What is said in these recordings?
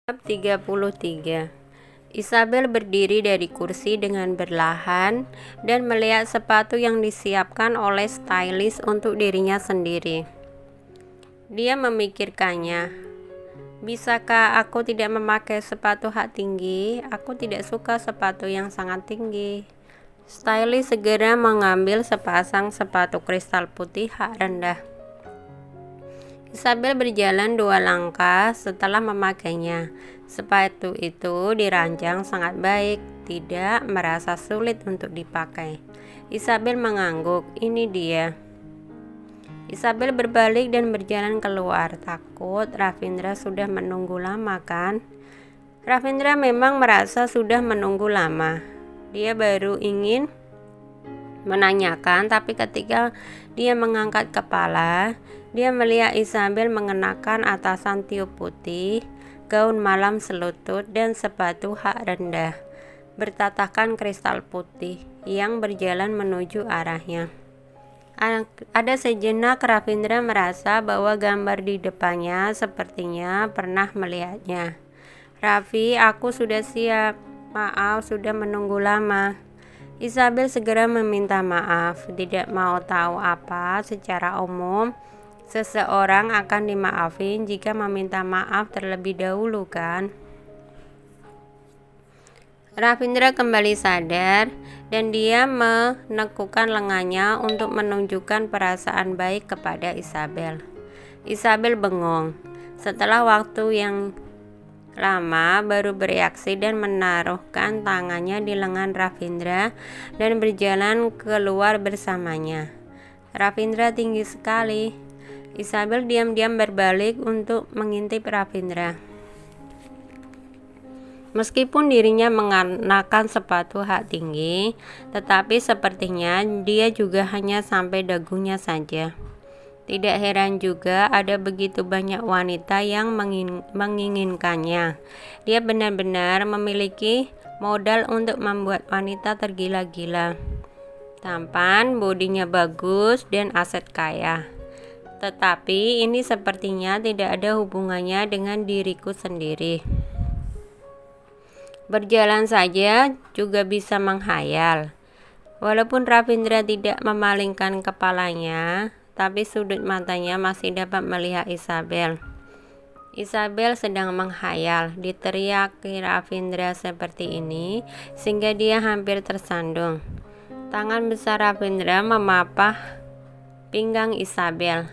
Bab 33. Isabel berdiri dari kursi dengan perlahan dan melihat sepatu yang disiapkan oleh stylist untuk dirinya sendiri. Dia memikirkannya, bisakah aku tidak memakai sepatu hak tinggi? Aku tidak suka sepatu yang sangat tinggi. Stylist segera mengambil sepasang sepatu kristal putih hak rendah. Isabel berjalan 2 langkah setelah memakainya. Sepatu itu dirancang sangat baik, tidak merasa sulit untuk dipakai. Isabel mengangguk, ini dia. Isabel berbalik dan berjalan keluar. Takut Ravindra sudah menunggu lama kan? Ravindra memang merasa sudah menunggu lama. Dia baru ingin menanyakan, tapi ketika dia mengangkat kepala, dia melihat Isabel mengenakan atasan tiup putih, gaun malam selutut, dan sepatu hak rendah bertatakan kristal putih yang berjalan menuju arahnya. Ada sejenak Ravindra merasa bahwa gambar di depannya sepertinya pernah melihatnya. Raffi, aku sudah siap. Maaf sudah menunggu lama. Isabel segera meminta maaf. Tidak mau tahu apa, secara umum seseorang akan dimaafin jika meminta maaf terlebih dahulu kan? Ravindra kembali sadar dan dia menekukkan lengannya untuk menunjukkan perasaan baik kepada Isabel. Isabel bengong. Setelah waktu yang lama baru bereaksi dan menaruhkan tangannya di lengan Ravindra dan berjalan keluar bersamanya. Ravindra tinggi sekali. Isabel diam-diam berbalik untuk mengintip Ravindra. Meskipun dirinya mengenakan sepatu hak tinggi, tetapi sepertinya dia juga hanya sampai dagunya saja. Tidak heran juga ada begitu banyak wanita yang menginginkannya. Dia benar-benar memiliki modal untuk membuat wanita tergila-gila. Tampan, bodinya bagus, dan aset kaya. Tetapi ini sepertinya tidak ada hubungannya dengan diriku sendiri. Berjalan saja juga bisa menghayal. Walaupun Ravindra tidak memalingkan kepalanya, tapi sudut matanya masih dapat melihat Isabel. Isabel sedang menghayal. Diteriaki Ravindra seperti ini sehingga dia hampir tersandung. Tangan besar Ravindra memapah pinggang Isabel.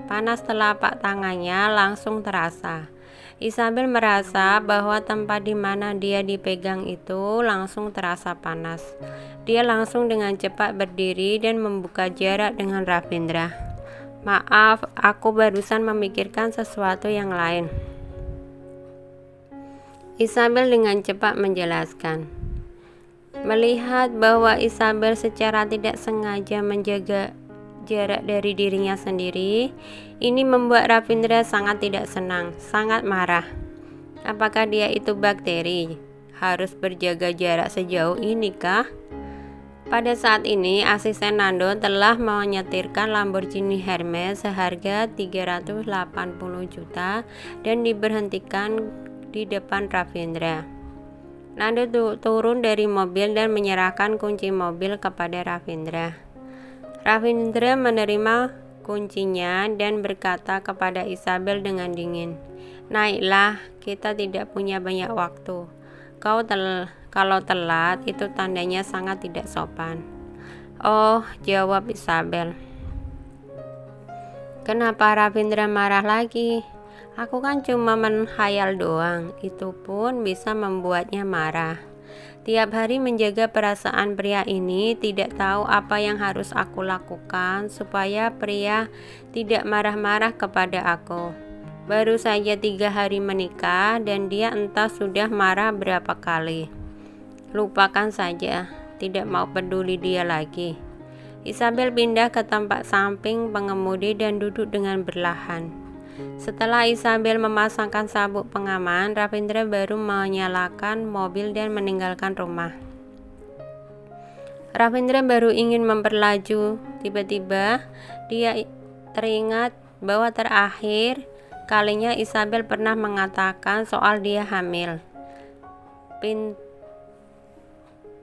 Panas telapak tangannya langsung terasa. Isabel merasa bahwa tempat di mana dia dipegang itu langsung terasa panas. Dia langsung dengan cepat berdiri dan membuka jarak dengan Ravindra. Maaf, aku barusan memikirkan sesuatu yang lain. Isabel dengan cepat menjelaskan. Melihat bahwa Isabel secara tidak sengaja menjaga jarak dari dirinya sendiri, ini membuat Ravindra sangat tidak senang, sangat marah. Apakah dia itu bakteri? Harus berjaga jarak sejauh ini kah? Pada saat ini, asisten Nando telah menyetirkan Lamborghini Hermes seharga 380 juta dan diberhentikan di depan Ravindra. Nando turun dari mobil dan menyerahkan kunci mobil kepada Ravindra. Ravindra menerima kuncinya dan berkata kepada Isabel dengan dingin, naiklah, kita tidak punya banyak waktu. Kalau telat, itu tandanya sangat tidak sopan. Oh, jawab Isabel. Kenapa Ravindra marah lagi? Aku kan cuma menghayal doang, itu pun bisa membuatnya marah. Tiap hari menjaga perasaan pria ini, tidak tahu apa yang harus aku lakukan supaya pria tidak marah-marah kepada aku. Baru saja 3 hari menikah dan dia entah sudah marah berapa kali. Lupakan saja, tidak mau peduli dia lagi. Isabel pindah ke tempat samping pengemudi dan duduk dengan perlahan. Setelah Isabel memasangkan sabuk pengaman, Ravindra baru menyalakan mobil dan meninggalkan rumah. Ravindra baru ingin memperlaju, tiba-tiba dia teringat bahwa terakhir kalinya Isabel pernah mengatakan soal dia hamil.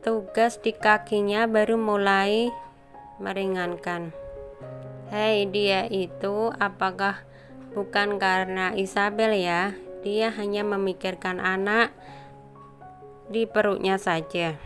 Tugas di kakinya baru mulai meringankan. Hei, dia itu apakah bukan karena Isabel ya? Dia hanya memikirkan anak di perutnya saja.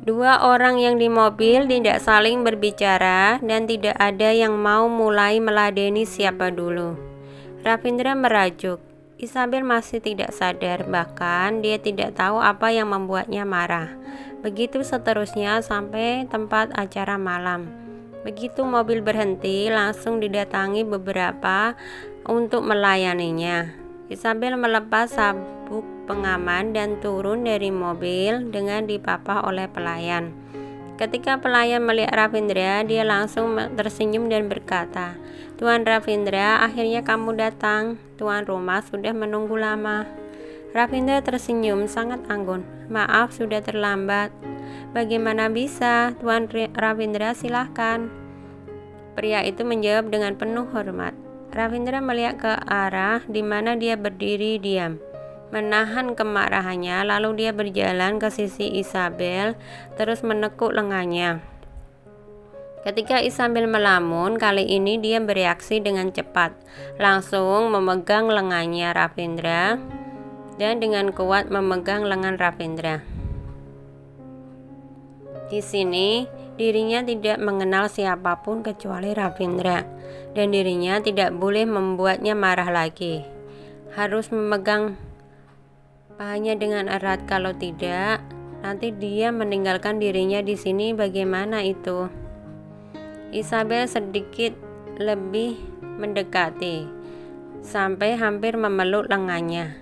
Dua orang yang di mobil tidak saling berbicara dan tidak ada yang mau mulai meladeni siapa dulu. Ravindra merajuk. Isabel masih tidak sadar, bahkan dia tidak tahu apa yang membuatnya marah. Begitu seterusnya sampai tempat acara malam. Begitu mobil berhenti, langsung didatangi beberapa untuk melayaninya. Isabel melepas sabuk pengaman dan turun dari mobil dengan dipapah oleh pelayan. Ketika pelayan melihat Ravindra, dia langsung tersenyum dan berkata, "Tuan Ravindra, akhirnya kamu datang. Tuan rumah sudah menunggu lama." Ravindra tersenyum sangat anggun. "Maaf sudah terlambat." "Bagaimana bisa? Tuan Ravindra, silahkan." Pria itu menjawab dengan penuh hormat. Ravindra melihat ke arah di mana dia berdiri diam, menahan kemarahannya, lalu dia berjalan ke sisi Isabel, terus menekuk lengannya. Ketika Isabel melamun, kali ini dia bereaksi dengan cepat, langsung memegang lengannya Ravindra dan dengan kuat memegang lengan Ravindra. Di sini, dirinya tidak mengenal siapapun kecuali Ravindra, dan dirinya tidak boleh membuatnya marah lagi. Harus memegang pahanya dengan erat, kalau tidak, nanti dia meninggalkan dirinya di sini. Bagaimana itu? Isabel sedikit lebih mendekati, sampai hampir memeluk lengannya.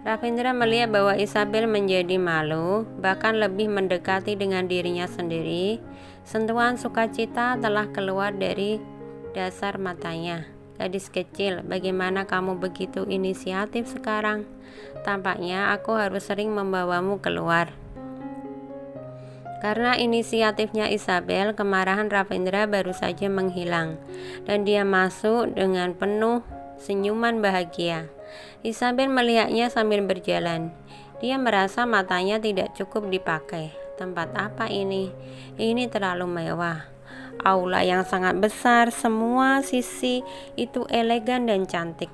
Ravindra melihat bahwa Isabel menjadi malu, bahkan lebih mendekati dengan dirinya sendiri. Sentuhan sukacita telah keluar dari dasar matanya. "Gadis kecil, bagaimana kamu begitu inisiatif sekarang? Tampaknya aku harus sering membawamu keluar." Karena inisiatifnya Isabel, kemarahan Ravindra baru saja menghilang, dan dia masuk dengan penuh senyuman bahagia. Isabel melihatnya sambil berjalan. Dia merasa matanya tidak cukup dipakai. Tempat apa ini? Ini terlalu mewah. Aula yang sangat besar, semua sisi itu elegan dan cantik.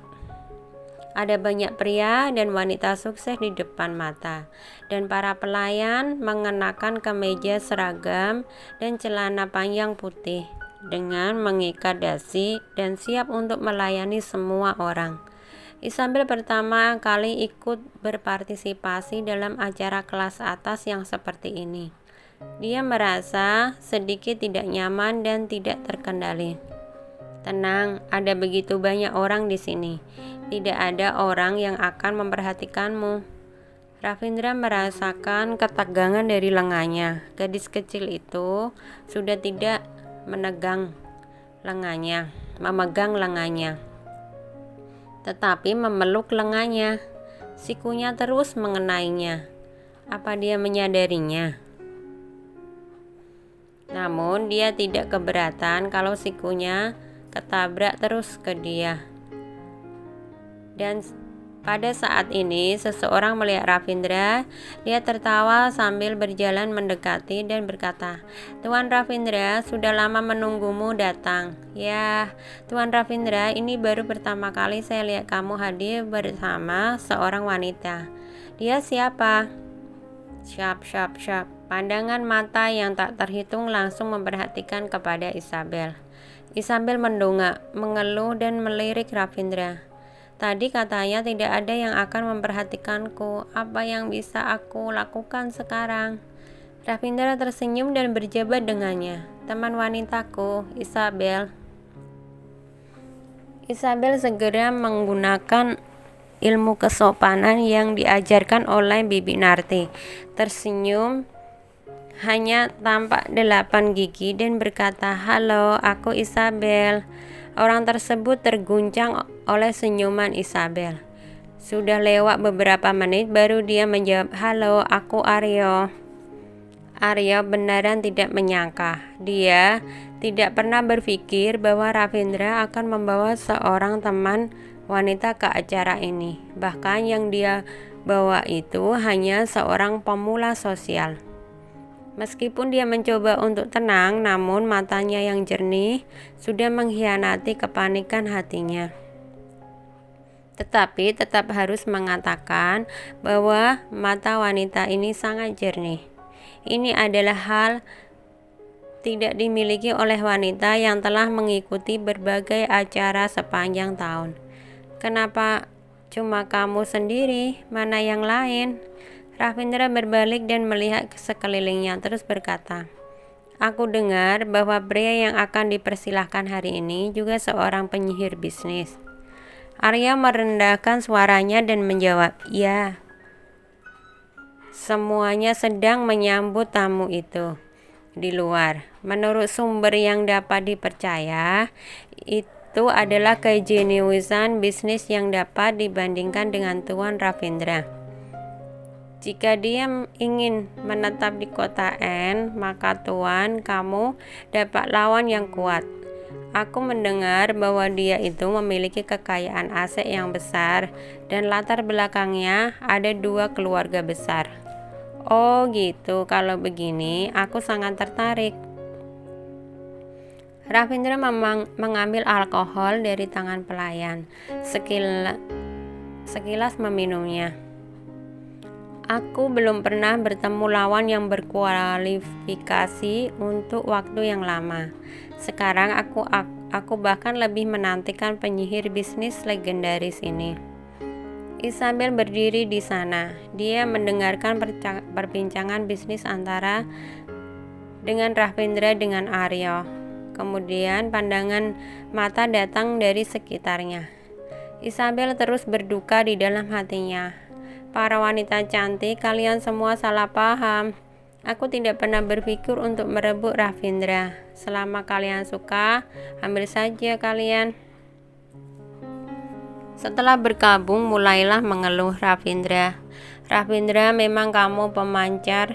Ada banyak pria dan wanita sukses di depan mata, dan para pelayan mengenakan kemeja seragam dan celana panjang putih dengan mengikat dasi dan siap untuk melayani semua orang. Isabel pertama kali ikut berpartisipasi dalam acara kelas atas yang seperti ini. Dia merasa sedikit tidak nyaman dan tidak terkendali. "Tenang, ada begitu banyak orang di sini. Tidak ada orang yang akan memperhatikanmu." Ravindra merasakan ketegangan dari lengannya. Gadis kecil itu sudah tidak memegang lengannya, tetapi memeluk lengannya. Sikunya terus mengenainya. Apa dia menyadarinya? Namun dia tidak keberatan kalau sikunya ketabrak terus ke dia. Dan pada saat ini seseorang melihat Ravindra. Dia tertawa sambil berjalan mendekati dan berkata, "Tuan Ravindra, sudah lama menunggumu datang." "Ya, Tuan Ravindra, ini baru pertama kali saya lihat kamu hadir bersama seorang wanita." "Dia siapa?" Syap. Pandangan mata yang tak terhitung langsung memperhatikan kepada Isabel. Isabel mendongak, mengeluh dan melirik Ravindra. "Tadi katanya tidak ada yang akan memperhatikanku. Apa yang bisa aku lakukan sekarang?" Ravindra tersenyum dan berjabat dengannya. "Teman wanitaku, Isabel." Isabel segera menggunakan ilmu kesopanan yang diajarkan oleh Bibi Narti. Tersenyum hanya tampak 8 gigi dan berkata, "Halo, aku Isabel." Orang tersebut terguncang oleh senyuman Isabel. Sudah lewat beberapa menit baru dia menjawab, "Halo, aku Aryo." Aryo beneran tidak menyangka. Dia tidak pernah berpikir bahwa Ravindra akan membawa seorang teman wanita ke acara ini. Bahkan yang dia bawa itu hanya seorang pemula sosial. Meskipun dia mencoba untuk tenang, namun matanya yang jernih sudah mengkhianati kepanikan hatinya. Tetapi tetap harus mengatakan bahwa mata wanita ini sangat jernih. Ini adalah hal tidak dimiliki oleh wanita yang telah mengikuti berbagai acara sepanjang tahun. "Kenapa cuma kamu sendiri? Mana yang lain?" Ravindra berbalik dan melihat ke sekelilingnya terus berkata, "Aku dengar bahwa pria yang akan dipersilahkan hari ini juga seorang penyihir bisnis." Arya merendahkan suaranya dan menjawab, "Ya." Semuanya sedang menyambut tamu itu di luar. Menurut sumber yang dapat dipercaya, itu adalah kejeniusan bisnis yang dapat dibandingkan dengan Tuan Ravindra. Jika dia ingin menetap di kota N, maka Tuan, kamu dapat lawan yang kuat. Aku mendengar bahwa dia itu memiliki kekayaan aset yang besar dan latar belakangnya ada 2 keluarga besar. Oh gitu, kalau begini aku sangat tertarik. Ravindra mengambil alkohol dari tangan pelayan, sekilas meminumnya. Aku belum pernah bertemu lawan yang berkualifikasi untuk waktu yang lama. Sekarang aku bahkan lebih menantikan penyihir bisnis legendaris ini. Isabel berdiri di sana. Dia mendengarkan perbincangan bisnis antara dengan Ravindra dengan Aryo. Kemudian pandangan mata datang dari sekitarnya. Isabel terus berduka di dalam hatinya. "Para wanita cantik, kalian semua salah paham. Aku tidak pernah berpikir untuk merebut Ravindra. Selama kalian suka, ambil saja kalian." Setelah berkabung, mulailah mengeluh Ravindra. "Ravindra, memang kamu pemancar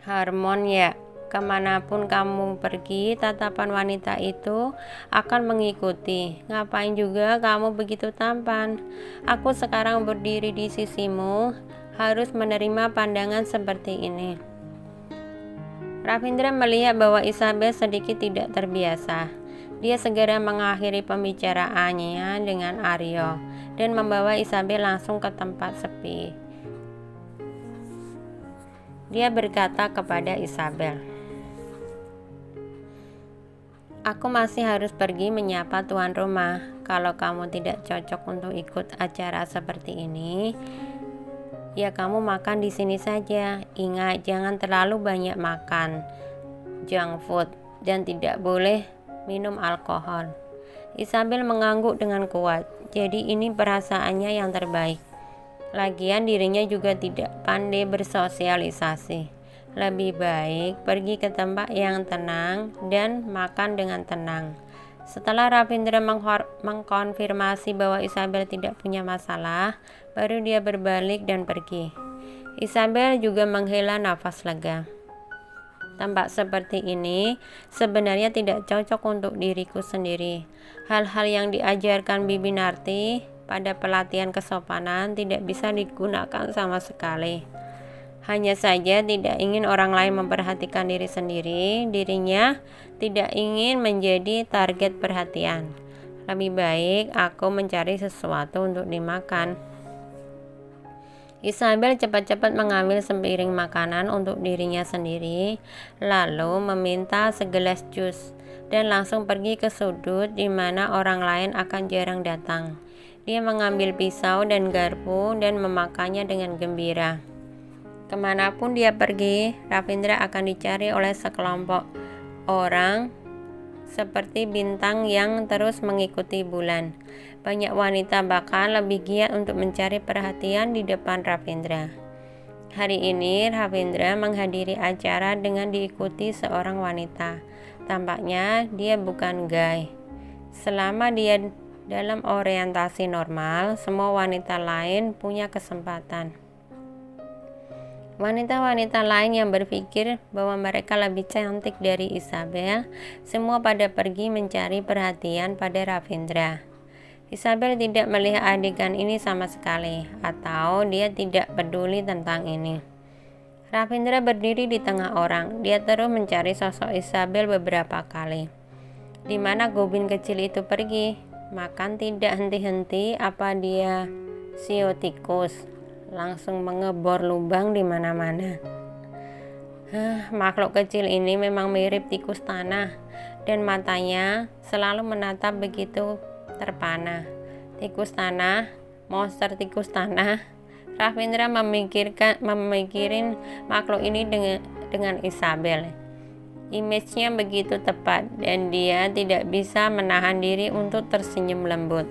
hormon ya? Kemanapun kamu pergi, tatapan wanita itu akan mengikuti. Ngapain juga kamu begitu tampan? Aku sekarang berdiri di sisimu, harus menerima pandangan seperti ini." Ravindra melihat bahwa Isabel sedikit tidak terbiasa. Dia segera mengakhiri pembicaraannya dengan Aryo dan membawa Isabel langsung ke tempat sepi. Dia berkata kepada Isabel, "Aku masih harus pergi menyapa tuan rumah. Kalau kamu tidak cocok untuk ikut acara seperti ini, ya kamu makan di sini saja. Ingat, jangan terlalu banyak makan junk food dan tidak boleh minum alkohol." Isabel mengangguk dengan kuat. Jadi ini perasaannya yang terbaik. Lagian dirinya juga tidak pandai bersosialisasi. Lebih baik pergi ke tempat yang tenang dan makan dengan tenang. Setelah Ravindra mengkonfirmasi bahwa Isabel tidak punya masalah, baru dia berbalik dan pergi. Isabel juga menghela nafas lega. Tempat seperti ini sebenarnya tidak cocok untuk diriku sendiri. Hal-hal yang diajarkan Bibi Narti pada pelatihan kesopanan tidak bisa digunakan sama sekali. Hanya saja tidak ingin orang lain memperhatikan diri sendiri, dirinya tidak ingin menjadi target perhatian. Lebih baik aku mencari sesuatu untuk dimakan. Isabel cepat-cepat mengambil sepiring makanan untuk dirinya sendiri, lalu meminta segelas jus, dan langsung pergi ke sudut di mana orang lain akan jarang datang. Dia mengambil pisau dan garpu dan memakannya dengan gembira. Kemanapun dia pergi, Ravindra akan dicari oleh sekelompok orang seperti bintang yang terus mengikuti bulan. Banyak wanita bahkan lebih giat untuk mencari perhatian di depan Ravindra. Hari ini Ravindra menghadiri acara dengan diikuti seorang wanita. Tampaknya dia bukan gay. Selama dia dalam orientasi normal, semua wanita lain punya kesempatan. Wanita-wanita lain yang berpikir bahwa mereka lebih cantik dari Isabel, semua pada pergi mencari perhatian pada Ravindra. Isabel tidak melihat adegan ini sama sekali, atau dia tidak peduli tentang ini. Ravindra berdiri di tengah orang. Dia terus mencari sosok Isabel beberapa kali. Di mana Gobin kecil itu pergi? Makan tidak henti-henti. Apa dia sio tikus? Langsung mengebor lubang di mana-mana. Makhluk kecil ini memang mirip tikus tanah, dan matanya selalu menatap begitu terpana. Tikus tanah, monster tikus tanah. Ravindra memikirin makhluk ini dengan Isabel. Image-nya begitu tepat, dan dia tidak bisa menahan diri untuk tersenyum lembut.